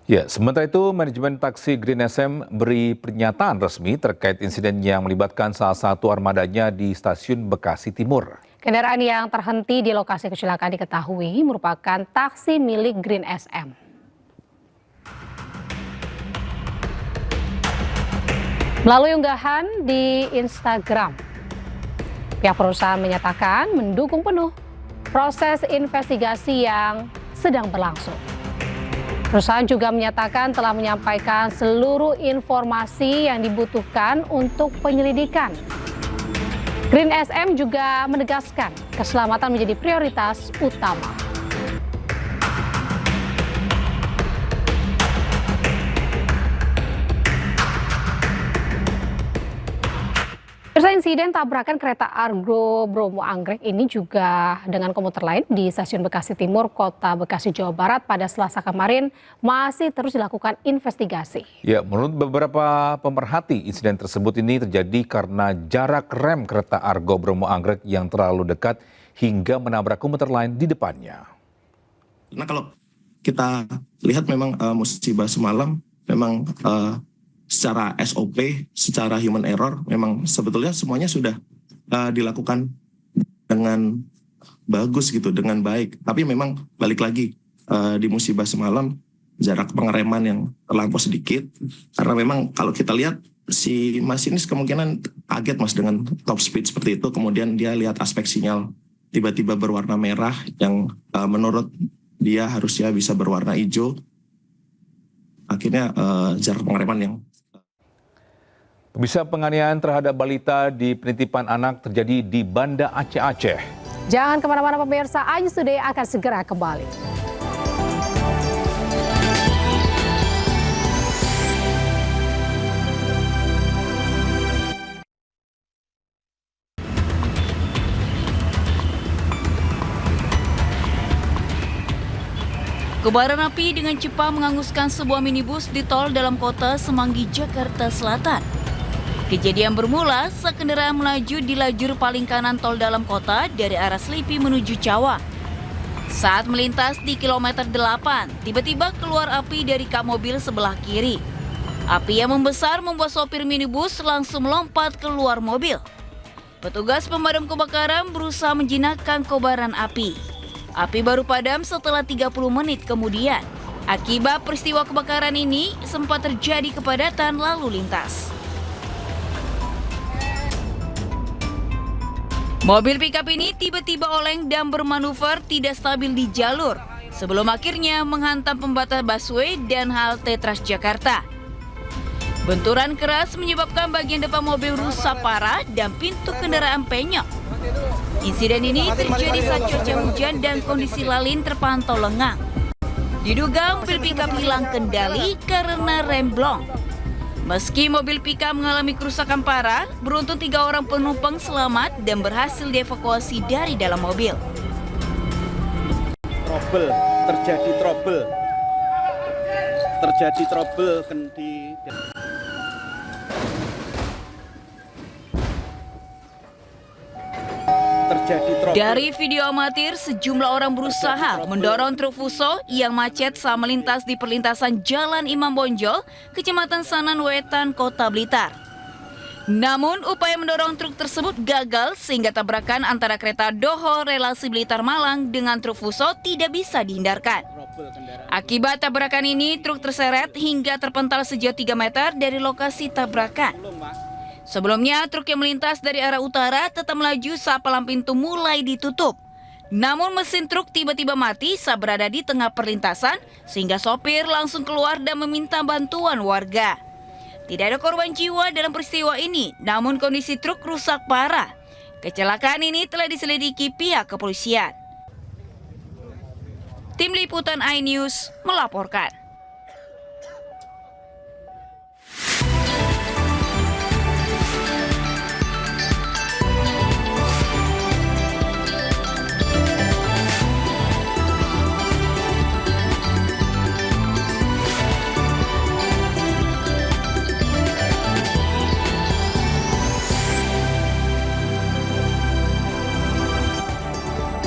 Ya, sementara itu manajemen taksi Green SM beri pernyataan resmi terkait insiden yang melibatkan salah satu armadanya di stasiun Bekasi Timur. Kendaraan yang terhenti di lokasi kecelakaan diketahui merupakan taksi milik Green SM. Melalui unggahan di Instagram, pihak perusahaan menyatakan mendukung penuh proses investigasi yang sedang berlangsung. Perusahaan juga menyatakan telah menyampaikan seluruh informasi yang dibutuhkan untuk penyelidikan. Green SM juga menegaskan keselamatan menjadi prioritas utama. Insiden tabrakan kereta Argo Bromo Anggrek ini juga dengan komuter lain di stasiun Bekasi Timur, Kota Bekasi, Jawa Barat pada Selasa kemarin masih terus dilakukan investigasi. Ya, menurut beberapa pemerhati, insiden tersebut ini terjadi karena jarak rem kereta Argo Bromo Anggrek yang terlalu dekat hingga menabrak komuter lain di depannya. Nah, kalau kita lihat memang musibah semalam memang secara SOP, secara human error, memang sebetulnya semuanya sudah dilakukan dengan bagus gitu, dengan baik. Tapi memang balik lagi di musibah semalam jarak pengereman yang terlampau sedikit. Karena memang kalau kita lihat si masinis kemungkinan kaget mas dengan top speed seperti itu. Kemudian dia lihat aspek sinyal tiba-tiba berwarna merah yang menurut dia harusnya bisa berwarna hijau. Akhirnya jarak pengereman yang Pemirsa, penganiayaan terhadap balita di penitipan anak terjadi di Banda Aceh. Jangan kemana-mana pemirsa, Ayu Today akan segera kembali. Kobaran api dengan cepat menghanguskan sebuah minibus di tol dalam kota Semanggi, Jakarta Selatan. Kejadian bermula saat kendaraan melaju di lajur paling kanan tol dalam kota dari arah Selipi menuju Cawang. Saat melintas di kilometer 8, tiba-tiba keluar api dari kap mobil sebelah kiri. Api yang membesar membuat sopir minibus langsung melompat keluar mobil. Petugas pemadam kebakaran berusaha menjinakkan kobaran api. Api baru padam setelah 30 menit kemudian. Akibat peristiwa kebakaran ini sempat terjadi kepadatan lalu lintas. Mobil pickup ini tiba-tiba oleng dan bermanuver tidak stabil di jalur sebelum akhirnya menghantam pembatas busway dan halte Transjakarta. Benturan keras menyebabkan bagian depan mobil rusak parah dan pintu kendaraan penyok. Insiden ini terjadi saat cuaca hujan dan kondisi lalin terpantau lengang. Diduga mobil pickup hilang kendali karena rem blong. Meski mobil pickup mengalami kerusakan parah, beruntung 3 orang penumpang selamat dan berhasil dievakuasi dari dalam mobil. Terjadi trouble Dari video amatir, sejumlah orang berusaha mendorong truk Fuso yang macet saat melintas di perlintasan Jalan Imam Bonjol, Kecamatan Sanan Wetan, Kota Blitar. Namun, upaya mendorong truk tersebut gagal sehingga tabrakan antara kereta Doho relasi Blitar Malang dengan truk Fuso tidak bisa dihindarkan. Akibat tabrakan ini, truk terseret hingga terpental sejauh 3 meter dari lokasi tabrakan. Sebelumnya, truk yang melintas dari arah utara tetap melaju saat palang pintu mulai ditutup. Namun mesin truk tiba-tiba mati saat berada di tengah perlintasan, sehingga sopir langsung keluar dan meminta bantuan warga. Tidak ada korban jiwa dalam peristiwa ini, namun kondisi truk rusak parah. Kecelakaan ini telah diselidiki pihak kepolisian. Tim Liputan iNews melaporkan.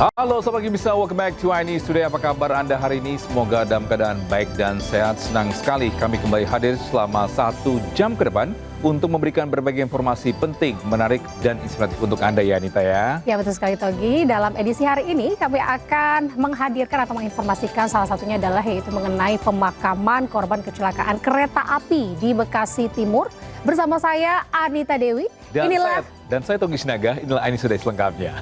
Halo Sobat Gimisa, welcome back to iNews Today. Apa kabar Anda hari ini? Semoga dalam keadaan baik dan sehat. Senang sekali kami kembali hadir selama 1 jam ke depan untuk memberikan berbagai informasi penting, menarik, dan inspiratif untuk Anda ya Anita ya. Ya betul sekali Togi, dalam edisi hari ini kami akan menghadirkan atau menginformasikan salah satunya adalah yaitu mengenai pemakaman korban kecelakaan kereta api di Bekasi Timur. Bersama saya Anita Dewi. Dan saya Togi Sinaga, inilah iNews Today selengkapnya.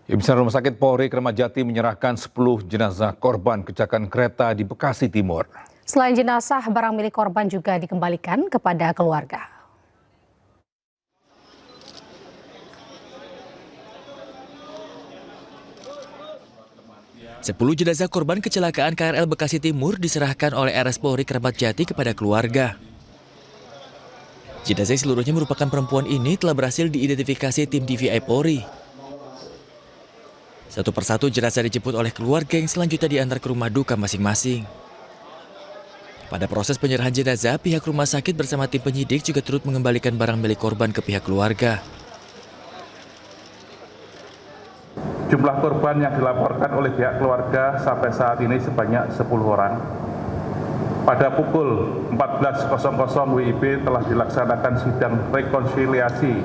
Ibsan Rumah Sakit Polri Kramat Jati menyerahkan 10 jenazah korban kecelakaan kereta di Bekasi Timur. Selain jenazah, barang milik korban juga dikembalikan kepada keluarga. Sepuluh jenazah korban kecelakaan KRL Bekasi Timur diserahkan oleh RS Polri Kramat Jati kepada keluarga. Jenazah seluruhnya merupakan perempuan ini telah berhasil diidentifikasi tim DVI Polri. Satu persatu jenazah dijemput oleh keluarga yang selanjutnya diantar ke rumah duka masing-masing. Pada proses penyerahan jenazah, pihak rumah sakit bersama tim penyidik juga turut mengembalikan barang milik korban ke pihak keluarga. Jumlah korban yang dilaporkan oleh pihak keluarga sampai saat ini sebanyak 10 orang. Pada pukul 14.00 WIB telah dilaksanakan sidang rekonsiliasi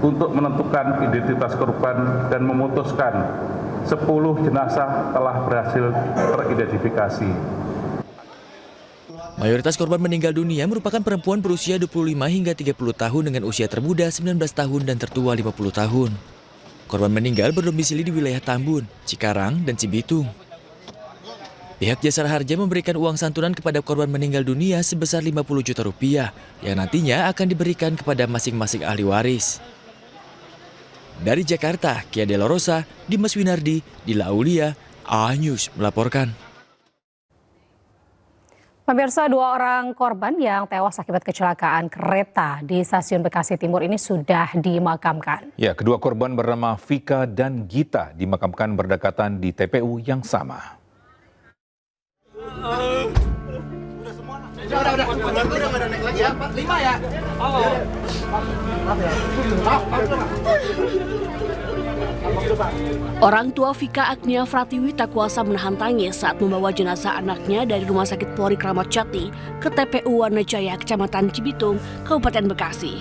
untuk menentukan identitas korban dan memutuskan 10 jenazah telah berhasil teridentifikasi. Mayoritas korban meninggal dunia merupakan perempuan berusia 25 hingga 30 tahun dengan usia termuda 19 tahun dan tertua 50 tahun. Korban meninggal berdomisili di wilayah Tambun, Cikarang, dan Cibitung. Pihak Jasara Harja memberikan uang santunan kepada korban meninggal dunia sebesar 50 juta rupiah yang nantinya akan diberikan kepada masing-masing ahli waris. Dari Jakarta, Kia De La Rosa, Dimas Winardi, Dila Aulia, iNews melaporkan. Pemirsa, 2 orang korban yang tewas akibat kecelakaan kereta di stasiun Bekasi Timur ini sudah dimakamkan. Ya, kedua korban bernama Vika dan Gita dimakamkan berdekatan di TPU yang sama. Orang tua Vika Agnia Pratiwi tak kuasa menahan tangis saat membawa jenazah anaknya dari Rumah Sakit Polri Kramat Jati ke TPU Wanajaya, Kecamatan Cibitung, Kabupaten Bekasi.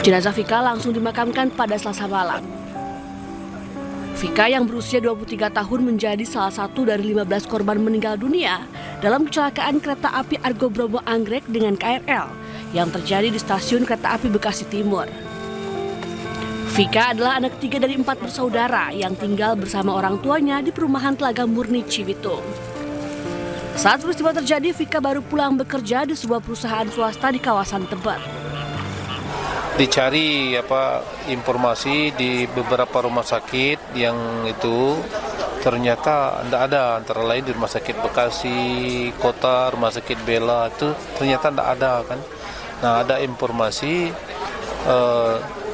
Jenazah Vika langsung dimakamkan pada Selasa malam. Vika yang berusia 23 tahun menjadi salah satu dari 15 korban meninggal dunia dalam kecelakaan kereta api Argo Bromo Anggrek dengan KRL yang terjadi di stasiun kereta api Bekasi Timur. Vika adalah anak ketiga dari 4 bersaudara yang tinggal bersama orang tuanya di perumahan Telaga Murni Cibitung. Saat peristiwa terjadi, Vika baru pulang bekerja di sebuah perusahaan swasta di kawasan Tebet. Dicari informasi di beberapa rumah sakit yang itu ternyata tidak ada, antara lain di Rumah Sakit Bekasi Kota, Rumah Sakit Bella itu ternyata tidak ada kan. Nah, ada informasi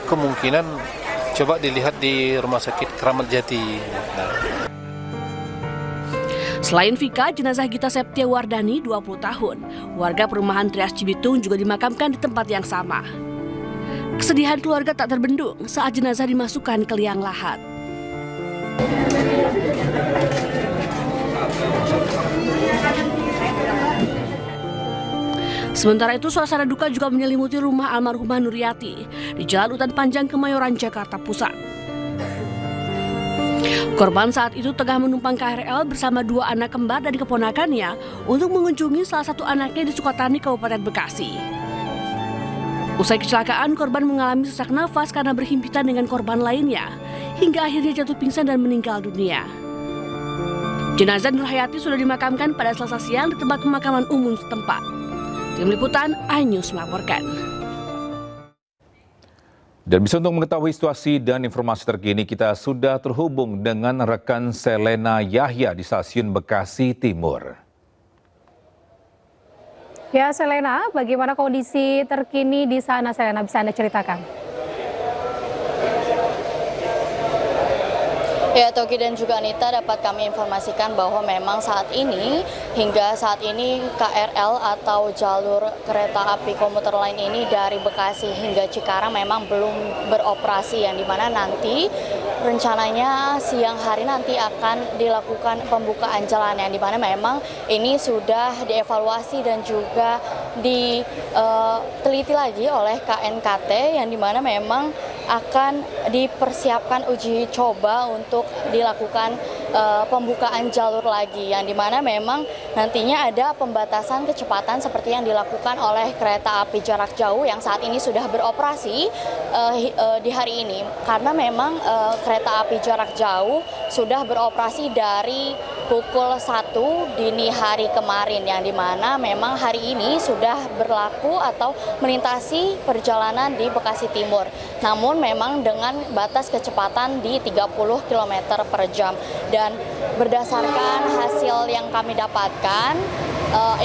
kemungkinan coba dilihat di Rumah Sakit Kramat Jati. Nah. Selain Vika, jenazah Gita Septia Wardani 20 tahun, warga perumahan Trias Cibitung juga dimakamkan di tempat yang sama. Kesedihan keluarga tak terbendung saat jenazah dimasukkan ke liang lahat. Sementara itu, suasana duka juga menyelimuti rumah almarhumah Nuryati di Jalan Utan Panjang, Kemayoran, Jakarta Pusat. Korban saat itu tengah menumpang KRL bersama 2 anak kembar dan keponakannya untuk mengunjungi salah satu anaknya di Sukatani, Kabupaten Bekasi. Usai kecelakaan, korban mengalami sesak nafas karena berhimpitan dengan korban lainnya, hingga akhirnya jatuh pingsan dan meninggal dunia. Jenazah Nurhayati sudah dimakamkan pada Selasa siang di tempat pemakaman umum setempat. Tim Liputan iNews melaporkan. Dan bisa untuk mengetahui situasi dan informasi terkini, kita sudah terhubung dengan rekan Selena Yahya di Stasiun Bekasi Timur. Ya Selena, bagaimana kondisi terkini di sana Selena, bisa Anda ceritakan? Ya, Togi dan juga Anita, dapat kami informasikan bahwa memang hingga saat ini KRL atau jalur kereta api komuter lain ini dari Bekasi hingga Cikarang memang belum beroperasi, yang dimana nanti rencananya siang hari nanti akan dilakukan pembukaan jalan, yang dimana memang ini sudah dievaluasi dan juga diteliti lagi oleh KNKT, yang dimana memang akan dipersiapkan uji coba untuk dilakukan pembukaan jalur lagi, yang dimana memang nantinya ada pembatasan kecepatan seperti yang dilakukan oleh kereta api jarak jauh yang saat ini sudah beroperasi di hari ini, karena memang kereta api jarak jauh sudah beroperasi dari pukul 1 dini hari kemarin, yang dimana memang hari ini sudah berlaku atau melintasi perjalanan di Bekasi Timur, namun memang dengan batas kecepatan di 30 km per jam. Dan berdasarkan hasil yang kami dapatkan,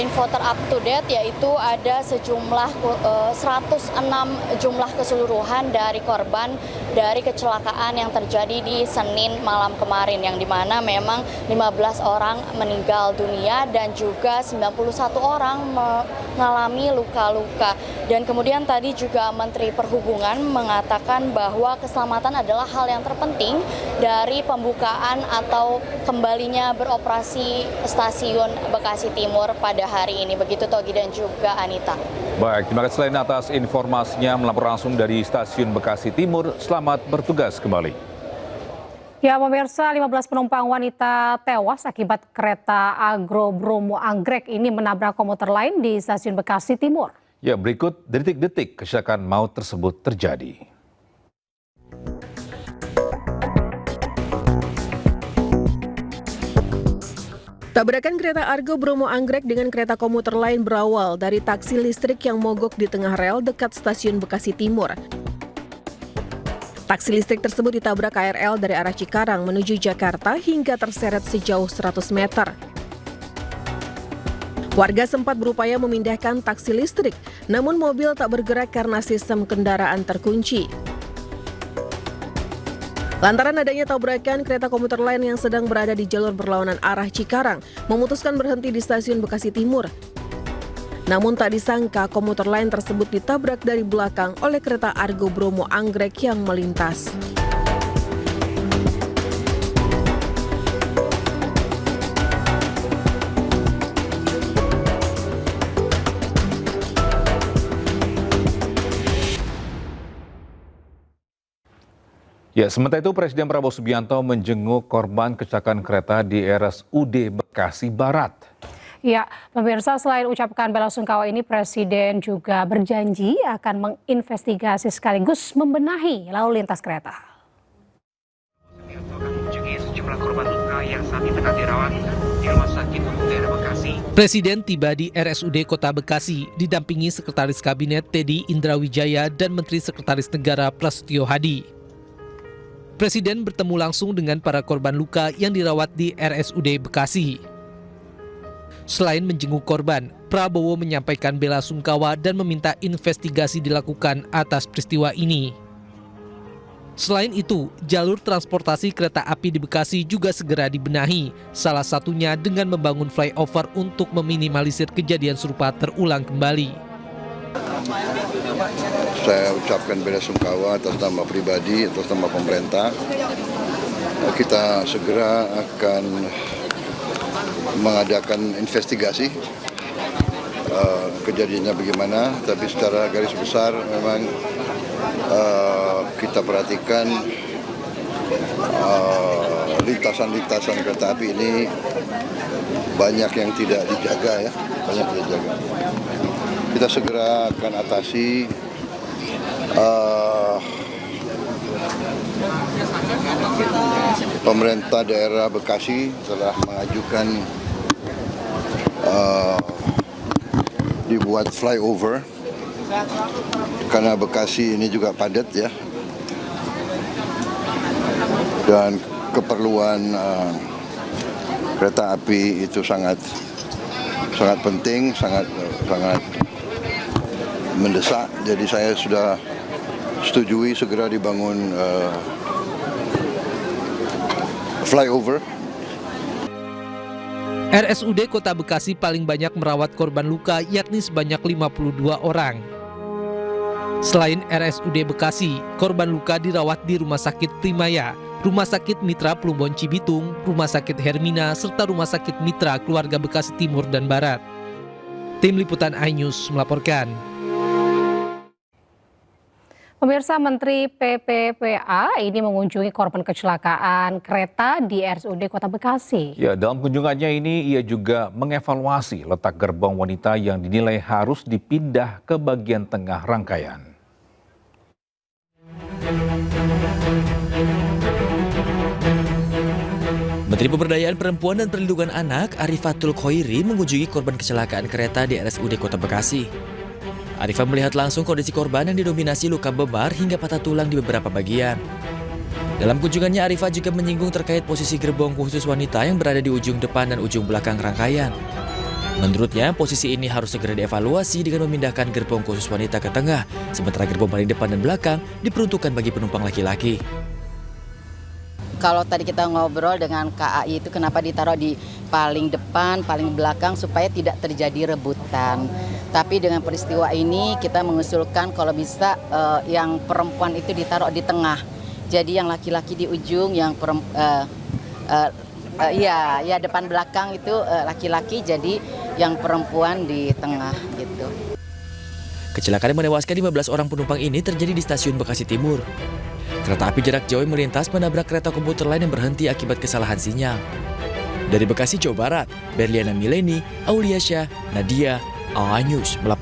info terup to date yaitu ada sejumlah 106 jumlah keseluruhan dari korban dari kecelakaan yang terjadi di Senin malam kemarin, yang dimana memang 15 orang meninggal dunia dan juga 91 orang mengalami luka-luka. Dan kemudian tadi juga Menteri Perhubungan mengatakan bahwa keselamatan adalah hal yang terpenting dari pembukaan atau kembalinya beroperasi stasiun Bekasi Timur pada hari ini. Begitu Togi dan juga Anita. Baik, terima kasih Selena atas informasinya melaporkan langsung dari Stasiun Bekasi Timur. Selamat bertugas kembali. Ya pemirsa, 15 penumpang wanita tewas akibat kereta Agro Bromo Anggrek ini menabrak komuter lain di Stasiun Bekasi Timur. Ya, berikut detik-detik kecelakaan maut tersebut terjadi. Tabrakan kereta Argo Bromo Anggrek dengan kereta komuter lain berawal dari taksi listrik yang mogok di tengah rel dekat Stasiun Bekasi Timur. Taksi listrik tersebut ditabrak KRL dari arah Cikarang menuju Jakarta hingga terseret sejauh 100 meter. Warga sempat berupaya memindahkan taksi listrik, namun mobil tak bergerak karena sistem kendaraan terkunci. Lantaran adanya tabrakan, kereta komuter lain yang sedang berada di jalur berlawanan arah Cikarang memutuskan berhenti di Stasiun Bekasi Timur. Namun tak disangka komuter lain tersebut ditabrak dari belakang oleh kereta Argo Bromo Anggrek yang melintas. Ya, sementara itu Presiden Prabowo Subianto menjenguk korban kecelakaan kereta di RSUD Bekasi Barat. Ya, pemirsa, selain ucapkan bela sungkawa ini, Presiden juga berjanji akan menginvestigasi sekaligus membenahi lalu lintas kereta. Presiden tiba di RSUD Kota Bekasi didampingi Sekretaris Kabinet Teddy Indrawijaya dan Menteri Sekretaris Negara Prasetyo Hadi. Presiden bertemu langsung dengan para korban luka yang dirawat di RSUD Bekasi. Selain menjenguk korban, Prabowo menyampaikan bela sungkawa dan meminta investigasi dilakukan atas peristiwa ini. Selain itu, jalur transportasi kereta api di Bekasi juga segera dibenahi, salah satunya dengan membangun flyover untuk meminimalisir kejadian serupa terulang kembali. Saya ucapkan bela sungkawa atas nama pribadi, atas nama pemerintah. Kita segera akan mengadakan investigasi kejadiannya bagaimana, tapi secara garis besar memang kita perhatikan lintasan-lintasan kereta api ini banyak yang tidak dijaga ya, banyak tidak dijaga. Kita segera akan atasi. Pemerintah daerah Bekasi telah mengajukan dibuat flyover karena Bekasi ini juga padat ya, dan keperluan kereta api itu sangat penting, sangat mendesak. Jadi saya sudah setujui segera dibangun flyover. RSUD Kota Bekasi paling banyak merawat korban luka, yakni sebanyak 52 orang. Selain RSUD Bekasi, korban luka dirawat di Rumah Sakit Primaya, Rumah Sakit Mitra Plumbon Cibitung, Rumah Sakit Hermina, serta Rumah Sakit Mitra Keluarga Bekasi Timur dan Barat. Tim Liputan iNews melaporkan. Pemirsa, Menteri PPPA ini mengunjungi korban kecelakaan kereta di RSUD Kota Bekasi. Ya, dalam kunjungannya ini ia juga mengevaluasi letak gerbong wanita yang dinilai harus dipindah ke bagian tengah rangkaian. Menteri Pemberdayaan Perempuan dan Perlindungan Anak Arifatul Khoiri mengunjungi korban kecelakaan kereta di RSUD Kota Bekasi. Arifah melihat langsung kondisi korban yang didominasi luka bebar hingga patah tulang di beberapa bagian. Dalam kunjungannya, Arifah juga menyinggung terkait posisi gerbong khusus wanita yang berada di ujung depan dan ujung belakang rangkaian. Menurutnya, posisi ini harus segera dievaluasi dengan memindahkan gerbong khusus wanita ke tengah, sementara gerbong paling depan dan belakang diperuntukkan bagi penumpang laki-laki. Kalau tadi kita ngobrol dengan KAI itu kenapa ditaruh di paling depan, paling belakang supaya tidak terjadi rebutan. Tapi dengan peristiwa ini kita mengusulkan kalau bisa yang perempuan itu ditaruh di tengah. Jadi yang laki-laki di ujung, yang depan belakang itu laki-laki, jadi yang perempuan di tengah gitu. Kecelakaan yang menewaskan 15 orang penumpang ini terjadi di stasiun Bekasi Timur. Kereta api jarak jauh melintas menabrak kereta komuter lain yang berhenti akibat kesalahan sinyal. Dari Bekasi, Jawa Barat, Berliana Mileni, Aulia Syah, Nadia, iNews melaporkan.